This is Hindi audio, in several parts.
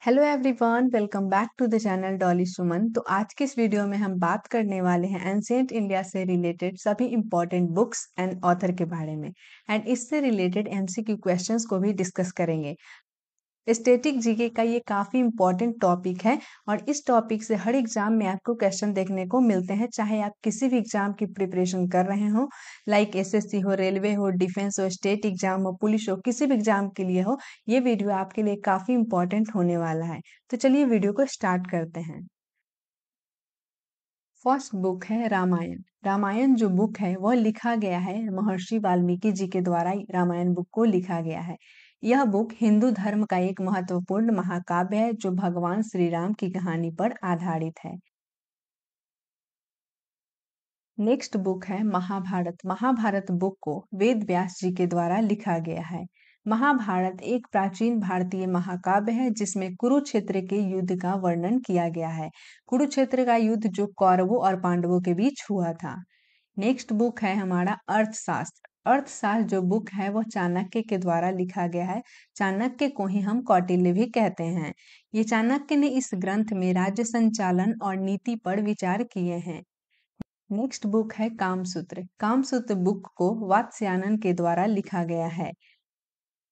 Hello everyone, welcome back to the channel Dolly Suman. तो आज के इस वीडियो में हम बात करने वाले हैं एंशिएंट इंडिया से रिलेटेड सभी इंपॉर्टेंट बुक्स एंड ऑथर के बारे में एंड इससे रिलेटेड एमसीक्यू क्वेश्चंस को भी डिस्कस करेंगे। स्टैटिक जीके का ये काफी इंपॉर्टेंट टॉपिक है और इस टॉपिक से हर एग्जाम में आपको क्वेश्चन देखने को मिलते हैं, चाहे आप किसी भी एग्जाम की प्रिपरेशन कर रहे हो, लाइक एसएससी हो, रेलवे हो, डिफेंस हो, स्टेट एग्जाम हो, पुलिस हो, किसी भी एग्जाम के लिए हो। ये वीडियो आपके लिए काफी इंपॉर्टेंट होने वाला है। तो चलिए वीडियो को स्टार्ट करते हैं। फर्स्ट बुक है रामायण। रामायण जो बुक है वह लिखा गया है महर्षि वाल्मीकि जी के द्वारा। रामायण बुक को लिखा गया है। यह बुक हिंदू धर्म का एक महत्वपूर्ण महाकाव्य है जो भगवान श्री राम की कहानी पर आधारित है। नेक्स्ट बुक है महाभारत। महाभारत बुक को वेद व्यास जी के द्वारा लिखा गया है। महाभारत एक प्राचीन भारतीय महाकाव्य है जिसमें कुरुक्षेत्र के युद्ध का वर्णन किया गया है। कुरुक्षेत्र का युद्ध जो कौरवों और पांडवों के बीच हुआ था। नेक्स्ट बुक है हमारा अर्थशास्त्र। अर्थशास्त्र जो बुक है वह चाणक्य के द्वारा लिखा गया है। चाणक्य को ही हम कौटिल्य भी कहते हैं। ये चाणक्य ने इस ग्रंथ में राज्य संचालन और नीति पर विचार किए हैं। नेक्स्ट बुक है कामसूत्र। कामसूत्र बुक को वात्स्यायन के द्वारा लिखा गया है।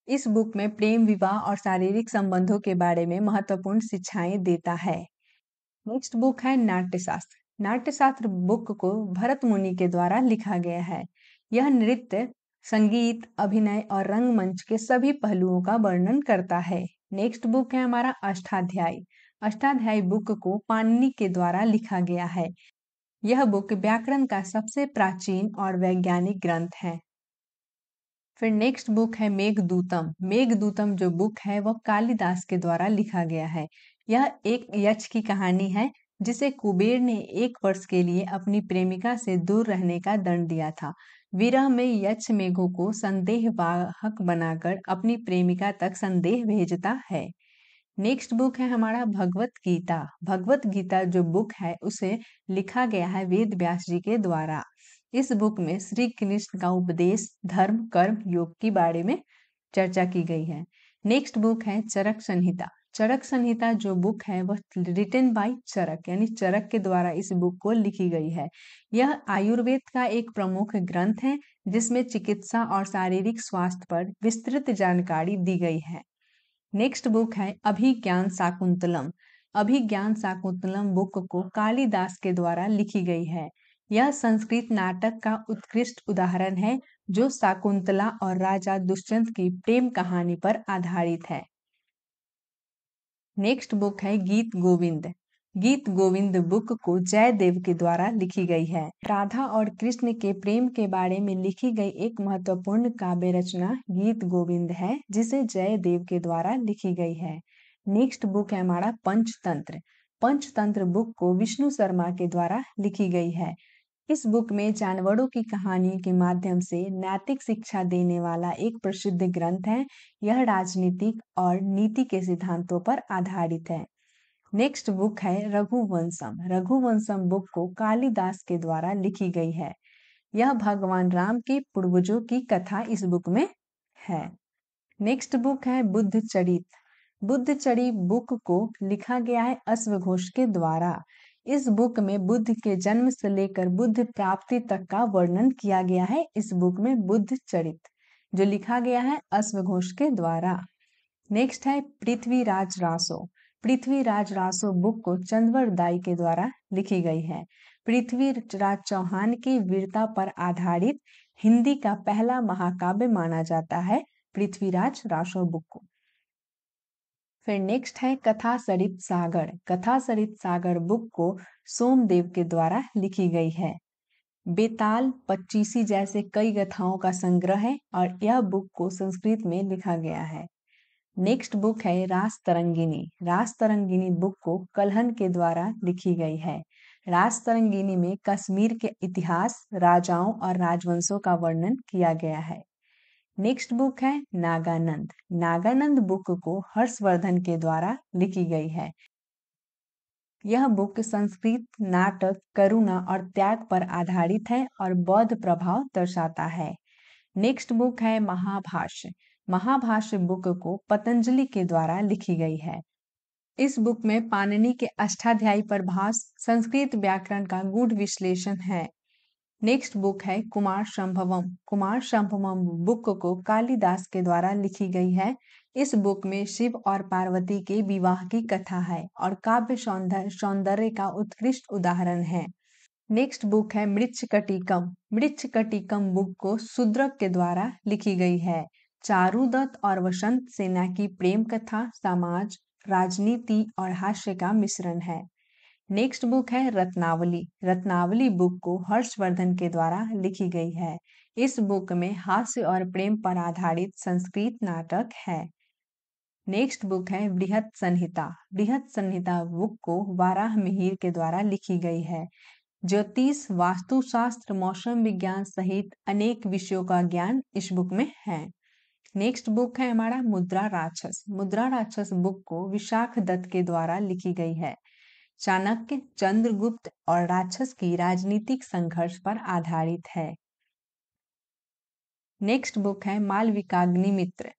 इस बुक में प्रेम, विवाह और शारीरिक संबंधों के बारे में महत्वपूर्ण शिक्षाएं देता है। नेक्स्ट बुक है नाट्यशास्त्र। नाट्यशास्त्र बुक को भरत मुनि के द्वारा लिखा गया है। यह नृत्य, संगीत, अभिनय और रंगमंच के सभी पहलुओं का वर्णन करता है। नेक्स्ट बुक है हमारा अष्टाध्यायी। अष्टाध्यायी बुक को पाणिनि के द्वारा लिखा गया है। यह बुक व्याकरण का सबसे प्राचीन और वैज्ञानिक ग्रंथ है। फिर नेक्स्ट बुक है मेघदूतम। मेघदूतम जो बुक है वह कालिदास के द्वारा लिखा गया है। यह एक यक्ष की कहानी है जिसे कुबेर ने 1 वर्ष के लिए अपनी प्रेमिका से दूर रहने का दंड दिया था। विरह में यक्ष मेघों को संदेहवाहक बनाकर अपनी प्रेमिका तक संदेह भेजता है। नेक्स्ट बुक है हमारा भगवत गीता। भगवत गीता जो बुक है उसे लिखा गया है वेद व्यास जी के द्वारा। इस बुक में श्री कृष्ण का उपदेश, धर्म, कर्म, योग के बारे में चर्चा की गई है। नेक्स्ट बुक है चरक संहिता। चरक संहिता जो बुक है वह रिटन बाय चरक यानी चरक के द्वारा इस बुक को लिखी गई है। यह आयुर्वेद का एक प्रमुख ग्रंथ है जिसमें चिकित्सा और शारीरिक स्वास्थ्य पर विस्तृत जानकारी दी गई है। नेक्स्ट बुक है अभिज्ञान शाकुंतलम। अभिज्ञान शाकुंतलम बुक को कालिदास के द्वारा लिखी गई है। यह संस्कृत नाटक का उत्कृष्ट उदाहरण है जो शाकुंतला और राजा दुष्यंत की प्रेम कहानी पर आधारित है। नेक्स्ट बुक है गीत गोविंद। गीत गोविंद बुक को जयदेव के द्वारा लिखी गई है। राधा और कृष्ण के प्रेम के बारे में लिखी गई एक महत्वपूर्ण काव्य रचना गीत गोविंद है जिसे जयदेव के द्वारा लिखी गई है। नेक्स्ट बुक है हमारा पंचतंत्र। पंचतंत्र बुक को विष्णु शर्मा के द्वारा लिखी गई है। इस बुक में जानवरों की कहानी के माध्यम से नैतिक शिक्षा देने वाला एक प्रसिद्ध ग्रंथ है। यह राजनीतिक और नीति के सिद्धांतों पर आधारित है। नेक्स्ट बुक है रघुवंशम। रघुवंशम बुक को कालिदास के द्वारा लिखी गई है। यह भगवान राम के पूर्वजों की कथा इस बुक में है। नेक्स्ट बुक है बुद्ध चरित। बुद्ध चरित बुक को लिखा गया है अश्वघोष के द्वारा। इस बुक में बुद्ध के जन्म से लेकर बुद्ध प्राप्ति तक का वर्णन किया गया है। इस बुक में बुद्ध चरित जो लिखा गया है अश्वघोष के द्वारा। नेक्स्ट है पृथ्वीराज रासो। पृथ्वीराज रासो बुक को चंद्रवर दाई के द्वारा लिखी गई है। पृथ्वीराज चौहान की वीरता पर आधारित हिंदी का पहला महाकाव्य माना जाता है पृथ्वीराज रासो बुक को। फिर नेक्स्ट है कथा सरित सागर। कथा सरित सागर बुक को सोमदेव के द्वारा लिखी गई है। बेताल, पच्चीसी जैसे कई कथाओं का संग्रह है और यह बुक को संस्कृत में लिखा गया है। नेक्स्ट बुक है रास तरंगिनी। रास तरंगिनी बुक को कल्हन के द्वारा लिखी गई है। रास तरंगिनी में कश्मीर के इतिहास, राजाओं और राजवंशों का वर्णन किया गया है। नेक्स्ट बुक है नागानंद। नागानंद बुक को हर्षवर्धन के द्वारा लिखी गई है। यह बुक संस्कृत नाटक, करुणा और त्याग पर आधारित है और बौद्ध प्रभाव दर्शाता है। नेक्स्ट बुक है महाभाष्य। महाभाष्य बुक को पतंजलि के द्वारा लिखी गई है। इस बुक में पाणिनि के अष्टाध्यायी प्रभास संस्कृत व्याकरण का गूढ़ विश्लेषण है। नेक्स्ट बुक है कुमार संभवम। कुमार संभवम बुक को कालिदास के द्वारा लिखी गई है। इस बुक में शिव और पार्वती के विवाह की कथा है और काव्य सौंदर्य का उत्कृष्ट उदाहरण है। नेक्स्ट बुक है मृच्छकटिकम। मृच्छकटिकम बुक को शूद्रक के द्वारा लिखी गई है। चारुदत्त और वसंत सेना की प्रेम कथा, समाज, राजनीति और हास्य का मिश्रण है। नेक्स्ट बुक है रत्नावली। रत्नावली बुक को हर्षवर्धन के द्वारा लिखी गई है। इस बुक में हास्य और प्रेम पर आधारित संस्कृत नाटक है। नेक्स्ट बुक है बृहत संहिता। बृहत संहिता बुक को वाराह मिहिर के द्वारा लिखी गई है। ज्योतिष, वास्तुशास्त्र, मौसम विज्ञान सहित अनेक विषयों का ज्ञान इस बुक में है। नेक्स्ट बुक है हमारा मुद्रा राक्षस। मुद्रा राक्षस बुक को विशाख दत्त के द्वारा लिखी गई है। चाणक्य, चंद्रगुप्त और राक्षस की राजनीतिक संघर्ष पर आधारित है। नेक्स्ट बुक है मालविकाग्निमित्र।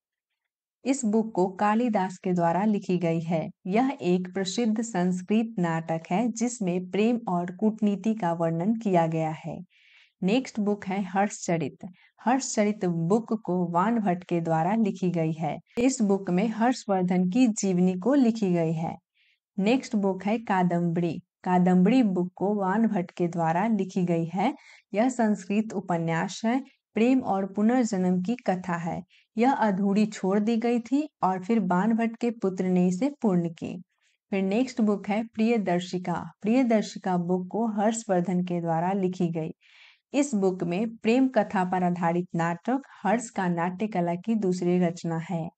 इस बुक को कालिदास के द्वारा लिखी गई है। यह एक प्रसिद्ध संस्कृत नाटक है जिसमें प्रेम और कूटनीति का वर्णन किया गया है। नेक्स्ट बुक है हर्षचरित। हर्षचरित बुक को वानभट्ट के द्वारा लिखी गई है। इस बुक में हर्षवर्धन की जीवनी को लिखी गई है। नेक्स्ट बुक है कादम्बरी। कादम्बरी बुक को वानभट्ट के द्वारा लिखी गई है। यह संस्कृत उपन्यास है। प्रेम और पुनर्जन्म की कथा है। यह अधूरी छोड़ दी गई थी और फिर बाणभट्ट के पुत्र ने इसे पूर्ण की। फिर नेक्स्ट बुक है प्रियदर्शिका। प्रियदर्शिका बुक को हर्षवर्धन के द्वारा लिखी गई। इस बुक में प्रेम कथा पर आधारित नाटक हर्ष का नाट्य कला की दूसरी रचना है।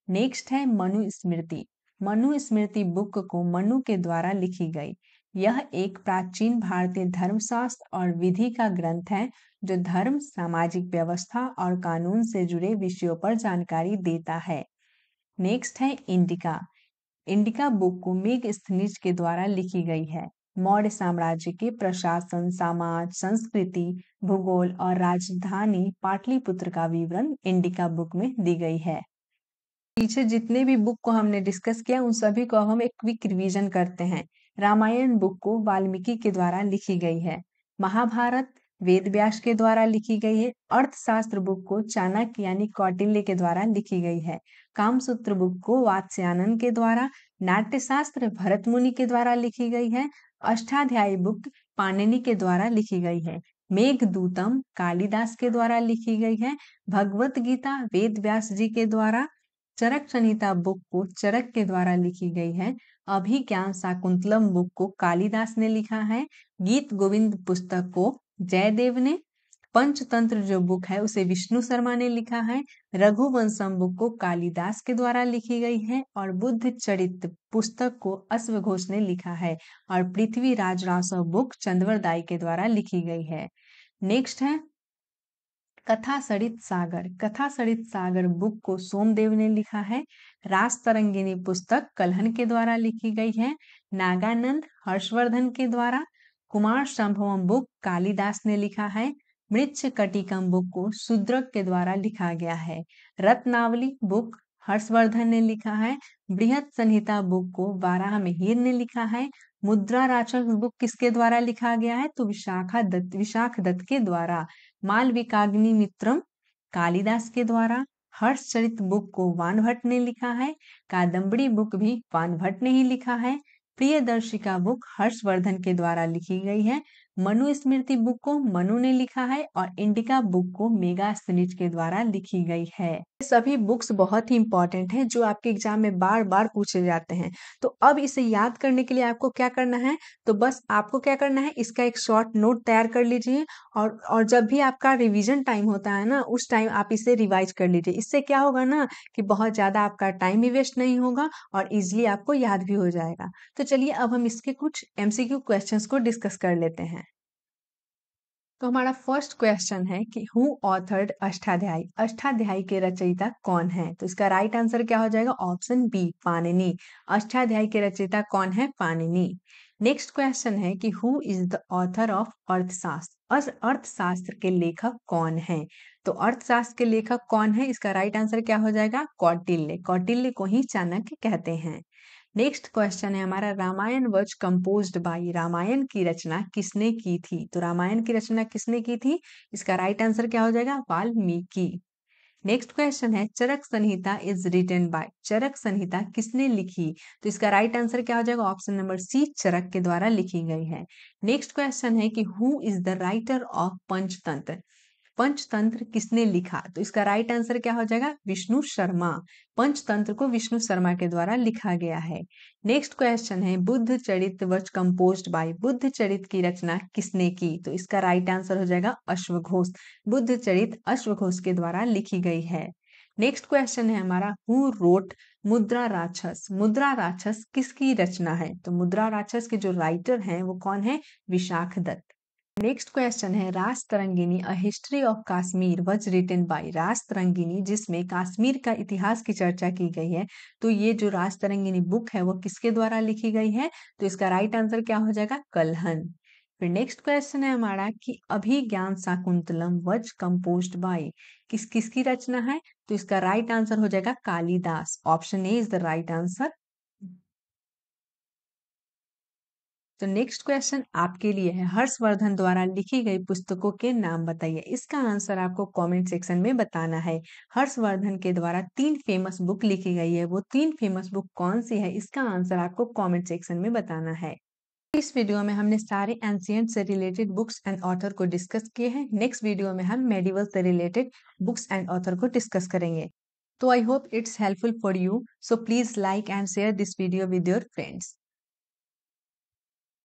नेक्स्ट है मनुस्मृति। मनुस्मृति बुक को मनु के द्वारा लिखी गई। यह एक प्राचीन भारतीय धर्मशास्त्र और विधि का ग्रंथ है जो धर्म, सामाजिक व्यवस्था और कानून से जुड़े विषयों पर जानकारी देता है। नेक्स्ट है इंडिका। इंडिका बुक को मेगस्थनीज के द्वारा लिखी गई है। मौर्य साम्राज्य के प्रशासन, समाज, संस्कृति, भूगोल और राजधानी पाटलिपुत्र का विवरण इंडिका बुक में दी गई है। पीछे जितने भी बुक को हमने डिस्कस किया उन सभी को अब हम एक क्विक रिवीजन करते हैं। रामायण बुक को वाल्मीकि के द्वारा लिखी गई है। महाभारत वेद व्यास के द्वारा लिखी गई है। अर्थशास्त्र बुक को चाणक्य यानी कौटिल्य के द्वारा लिखी गई है। कामसूत्र बुक को वात्स्यायन के द्वारा, नाट्यशास्त्र भरत मुनि के द्वारा लिखी गई है। अष्टाध्यायी बुक पाणिनि के द्वारा लिखी गई है। मेघदूतम कालिदास के द्वारा लिखी गई है। भगवत गीता वेद व्यास जी के द्वारा। चरक संहिता बुक को चरक के द्वारा लिखी गई है। अभिज्ञान शाकुंतलम बुक को कालिदास ने लिखा है। गीत गोविंद पुस्तक को जयदेव ने। पंचतंत्र जो बुक है उसे विष्णु शर्मा ने लिखा है। रघुवंशम बुक को कालिदास के द्वारा लिखी गई है और बुद्ध चरित पुस्तक को अश्वघोष ने लिखा है और पृथ्वीराज रासव बुक चंद्रवरदाई के द्वारा लिखी गई है। नेक्स्ट है कथा सरित सागर। कथा सरित सागर बुक को सोमदेव ने लिखा है। रास तरंगिनी पुस्तक कल्हन के द्वारा लिखी गई है। नागानंद हर्षवर्धन के द्वारा। कुमार संभवम बुक कालिदास ने लिखा है। मृच्छकटिकम बुक को शूद्रक के द्वारा लिखा गया है। रत्नावली बुक हर्षवर्धन ने लिखा है। बृहत संहिता बुक को वाराह मिहिर ने लिखा है। मुद्रा राक्षस बुक किसके द्वारा लिखा गया है तो विशाख दत्त के द्वारा। मालविकाग्निमित्रम कालिदास के द्वारा। हर्षचरित बुक को वानभट्ट ने लिखा है। कादम्बरी बुक भी वानभट्ट ने ही लिखा है। प्रियदर्शिका बुक हर्षवर्धन के द्वारा लिखी गई है। मनुस्मृति बुक को मनु ने लिखा है और इंडिका बुक को मेगास्थनीज के द्वारा लिखी गई है। सभी बुक्स बहुत ही इंपॉर्टेंट हैं जो आपके एग्जाम में बार बार पूछे जाते हैं। तो अब इसे याद करने के लिए आपको क्या करना है तो बस आपको क्या करना है इसका एक शॉर्ट नोट तैयार कर लीजिए और जब भी आपका रिवीजन टाइम होता है ना उस टाइम आप इसे रिवाइज कर लीजिए। इससे क्या होगा ना कि बहुत ज्यादा आपका टाइम भी वेस्ट नहीं होगा और इजिली आपको याद भी हो जाएगा। तो चलिए अब हम इसके कुछ एमसीक्यू क्वेश्चंस को डिस्कस कर लेते हैं। तो हमारा फर्स्ट क्वेश्चन है कि हु ऑथर्ड अष्टाध्यायी। अष्टाध्यायी के रचयिता कौन है तो इसका राइट आंसर क्या हो जाएगा ऑप्शन बी पाणिनि। अष्टाध्यायी के रचयिता कौन है पाणिनि। नेक्स्ट क्वेश्चन है कि who is the author of अर्थशास्त्र। अर्थशास्त्र के लेखक कौन है तो अर्थशास्त्र के लेखक कौन है इसका राइट आंसर क्या हो जाएगा कौटिल्य। कौटिल्य को ही चाणक्य कहते हैं। नेक्स्ट क्वेश्चन है हमारा, Ramayana was composed by, Ramayana की रचना किसने की थी? तो रामायण की रचना किसने की थी? इसका राइट आंसर क्या हो जाएगा? वाल्मीकि। नेक्स्ट क्वेश्चन है, चरक संहिता इज रिटन बाय, चरक संहिता किसने लिखी? तो इसका राइट आंसर क्या हो जाएगा? ऑप्शन नंबर सी, चरक के द्वारा लिखी गई है। नेक्स्ट क्वेश्चन है कि who is the writer of Panchatantra, Panchatantra किसने लिखा? तो इसका राइट आंसर क्या हो जाएगा? विष्णु शर्मा। पंचतंत्र को विष्णु शर्मा के द्वारा लिखा गया है। नेक्स्ट क्वेश्चन है, बुद्ध चरित वॉज कंपोज्ड बाय, बुद्ध चरित की रचना किसने की? तो इसका राइट आंसर हो जाएगा अश्वघोष। बुद्ध चरित अश्वघोष के द्वारा लिखी गई है। नेक्स्ट क्वेश्चन है हमारा, हु रोट मुद्रा राक्षस, मुद्रा राक्षस किसकी रचना है? तो मुद्रा राक्षस के जो राइटर हैं वो कौन है? विशाख दत्त। नेक्स्ट क्वेश्चन है, Rajatarangini a history of Kashmir was written by, Rajatarangini जिसमें कश्मीर का इतिहास की चर्चा की गई है, तो ये जो रास तरंगिनी बुक है वो किसके द्वारा लिखी गई है? तो इसका राइट आंसर क्या हो जाएगा? कल्हन। फिर नेक्स्ट क्वेश्चन है हमारा कि अभिज्ञान शाकुंतलम वॉज कंपोज्ड बाय, किस किसकी रचना है? तो इसका राइट आंसर हो जाएगा Kalidas. Option A is the right answer. तो नेक्स्ट क्वेश्चन आपके लिए है, हर्षवर्धन द्वारा लिखी गई पुस्तकों के नाम बताइए। इसका आंसर आपको कमेंट सेक्शन में बताना है। हर्षवर्धन के द्वारा 3 फेमस बुक लिखी गई है, वो 3 फेमस बुक कौन सी है? इसका आंसर आपको कमेंट सेक्शन में बताना है। इस वीडियो में हमने सारे एंशिएंट से रिलेटेड बुक्स एंड ऑथर को डिस्कस किए हैं। नेक्स्ट वीडियो में हम मेडिवल से रिलेटेड बुक्स एंड ऑथर को डिस्कस करेंगे। तो I hope it's helpful for you, so please like and share this video with your friends.